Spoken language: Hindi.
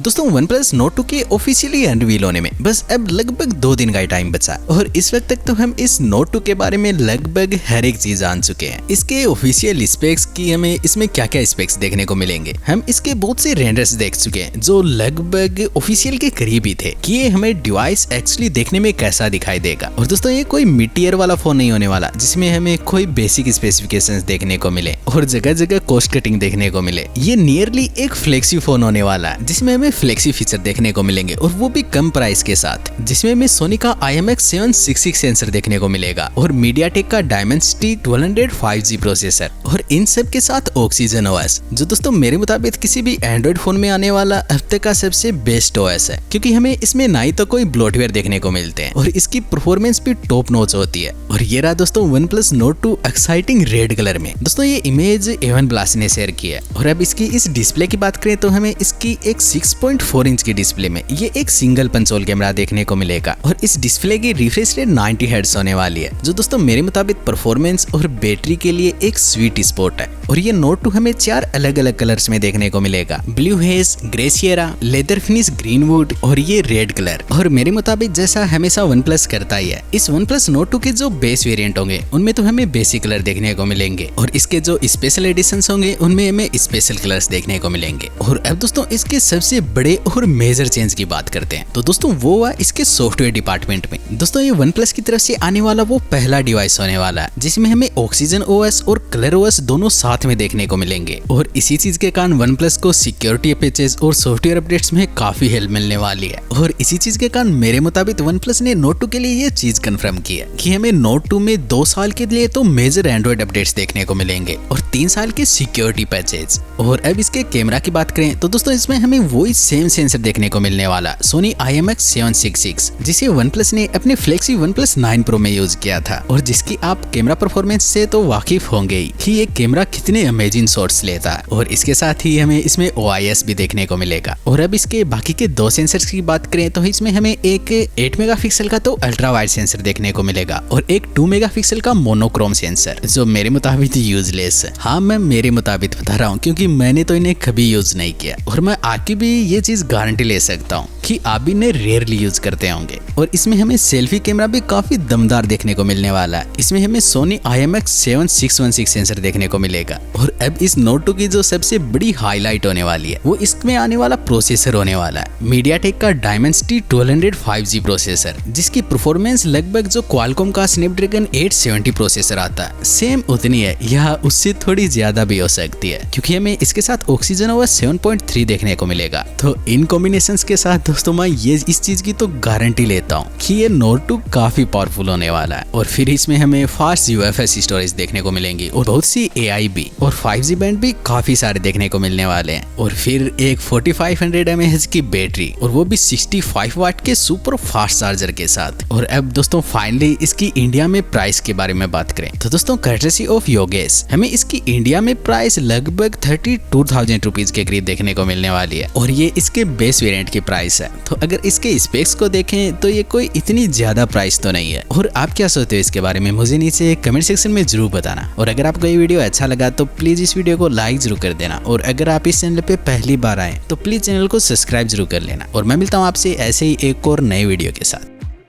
दोस्तों OnePlus Nord 2 के ऑफिशियली अनवील होने में बस अब लगभग 2 दिन का टाइम बचा और इस वक्त तक तो हम इस Nord 2 के बारे में लगभग हर एक चीज जान चुके हैं। इसके ऑफिशियल स्पेक्स की हमें इसमें क्या क्या स्पेक्स देखने को मिलेंगे, हम इसके बहुत से रेंडर्स देख चुके हैं जो लगभग ऑफिशियल के करीब ही थे कि ये हमें डिवाइस एक्चुअली देखने में कैसा दिखाई देगा। और दोस्तों ये कोई मिड ईयर वाला फोन नहीं होने वाला जिसमें हमें कोई बेसिक स्पेसिफिकेशंस देखने को मिले और जगह जगह कॉस्ट कटिंग देखने को मिले। ये नियरली एक फ्लेक्सी फोन होने वाला है जिसमें हमें फ्लेक्सी फीचर देखने को मिलेंगे और वो भी कम प्राइस के साथ, जिसमें हमें सोनी का IMX766 सेंसर देखने को मिलेगा और मीडियाटेक का डायमेंसिटी 1200 5G प्रोसेसर और इन सब के साथ ऑक्सीजन OS, जो दोस्तों मेरे मुताबिक किसी भी एंड्रॉइड फोन में आने वाला अब तक का सबसे बेस्ट OS है, क्योंकि हमें इसमें ना ही तो कोई ब्लोटवेयर देखने को मिलते हैं और इसकी परफॉर्मेंस भी टॉप नॉच होती है। और ये रहा दोस्तों OnePlus Nord 2 exciting red colour में। दोस्तों ये इमेज Oneplus ने शेयर की है और अब इसकी इस डिस्प्ले की बात करें तो हमें इसकी एक 6.4 इंच की डिस्प्ले में ये एक सिंगल पंच होल कैमरा देखने को मिलेगा और इस डिस्प्ले की रिफ्रेश रेट 90 हर्ट्ज होने वाली है, जो दोस्तों मेरे मुताबिक परफॉर्मेंस और बैटरी के लिए एक स्वीट स्पॉट है। और ये Nord 2 हमें 4 अलग अलग कलर्स में देखने को मिलेगा, blue hedge, grey Sierra, leather finish green would और ये रेड कलर। और मेरे मुताबिक जैसा हमेशा OnePlus करता ही है, इस OnePlus Nord 2 के जो बेस वेरिएंट होंगे उनमें तो हमें बेसिक कलर देखने को मिलेंगे और इसके जो स्पेशल एडिशंस होंगे उनमें हमें स्पेशल कलर्स देखने को मिलेंगे। और अब दोस्तों इसके सबसे बड़े और मेजर चेंज की बात करते हैं तो दोस्तों वो हुआ इसके सॉफ्टवेयर डिपार्टमेंट में। दोस्तों ये OnePlus की तरफ से आने वाला वो पहला डिवाइस होने वाला है जिसमें हमें ऑक्सीजन OS और कलर OS दोनों साथ में देखने को मिलेंगे और इसी चीज के कारण OnePlus को सिक्योरिटी पैचेस और सॉफ्टवेयर अपडेट्स में काफी हेल्प मिलने वाली है। और इसी चीज के कारण मेरे मुताबिक OnePlus ने Nord 2 के लिए ये चीज कंफर्म की है कि हमें Nord 2 में 2 साल के लिए तो मेजर एंड्रॉइड अपडेट्स देखने को मिलेंगे और 3 साल के सिक्योरिटी पैचेस। और अब इसके कैमरा की बात करें तो दोस्तों इसमें हमें वही सेम सेंसर देखने को मिलने वाला सोनी IMX766, जिसे OnePlus ने अपने फ्लेक्सी OnePlus 9 Pro में यूज किया था और जिसकी आप कैमरा परफॉर्मेंस से तो वाकिफ होंगे ही कि ये कैमरा कितने अमेजिंग शॉट्स लेता है। और इसके साथ ही हमें इसमें OIS भी देखने को मिलेगा। और अब इसके बाकी के 2 सेंसर्स की बात करें तो इसमें हमें एक 8 मेगापिक्सल का तो अल्ट्रा वाइड सेंसर देखने को मिलेगा और एक 2 मेगापिक्सल का मोनोक्रोम सेंसर, जो मेरे मुताबिक यूजलेस है। हाँ मैं मेरे मुताबिक बता रहा हूँ क्योंकि मैंने तो इन्हें कभी यूज नहीं किया और मैं आगे भी ये चीज गारंटी ले सकता हूँ कि आप भी इन्हें रेयरली यूज करते होंगे। और इसमें हमें सेल्फी कैमरा भी काफी दमदार देखने को मिलने वाला है। इसमें हमें सोनी IMX7616 सेंसर देखने को मिलेगा। और अब इस Nord 2 की जो सबसे बड़ी हाईलाइट होने वाली है वो इसमें आने वाला प्रोसेसर होने वाला है, मीडियाटेक का डायमेंसिटी 1200 5G प्रोसेसर, जिसकी परफॉर्मेंस लगभग जो क्वालकॉम का स्नैपड्रैगन 870 प्रोसेसर आता है सेम उतनी है या उससे थोड़ी ज्यादा भी हो सकती है, क्योंकि हमें इसके साथ ऑक्सीजन OS 7.3 देखने को मिलेगा। तो इन कॉम्बिनेशंस के साथ दोस्तों मैं ये इस चीज की तो गारंटी लेता हूँ कि ये Nord 2 काफी पावरफुल होने वाला है। और फिर इसमें हमें फास्ट UFS स्टोरेज देखने को मिलेंगी और बहुत सी AI भी और 5G बैंड भी काफी सारे देखने को मिलने वाले हैं। और फिर एक 4500 mAh की बैटरी और वो भी 65 वाट के सुपर फास्ट चार्जर के साथ। और अब दोस्तों फाइनली इसकी इंडिया में प्राइस के बारे में बात करें तो दोस्तों कर्टेसी ऑफ योगेश हमें इसकी इंडिया में प्राइस लगभग 32,000 रुपीज के करीब देखने को मिलने वाली है और ये इसके बेस वेरिएंट की प्राइस है। तो अगर इसके स्पेक्स को देखें तो ये कोई इतनी ज्यादा प्राइस तो नहीं है। और आप क्या सोचते हो इसके बारे में मुझे नीचे कमेंट सेक्शन में जरूर बताना। और अगर आपको ये वीडियो अच्छा लगा तो प्लीज इस वीडियो को लाइक जरूर कर देना और अगर आप इस चैनल पे पहली बार आए तो प्लीज चैनल को सब्सक्राइब जरूर कर लेना। और मैं मिलता हूँ आपसे ऐसे ही एक और नए वीडियो के साथ।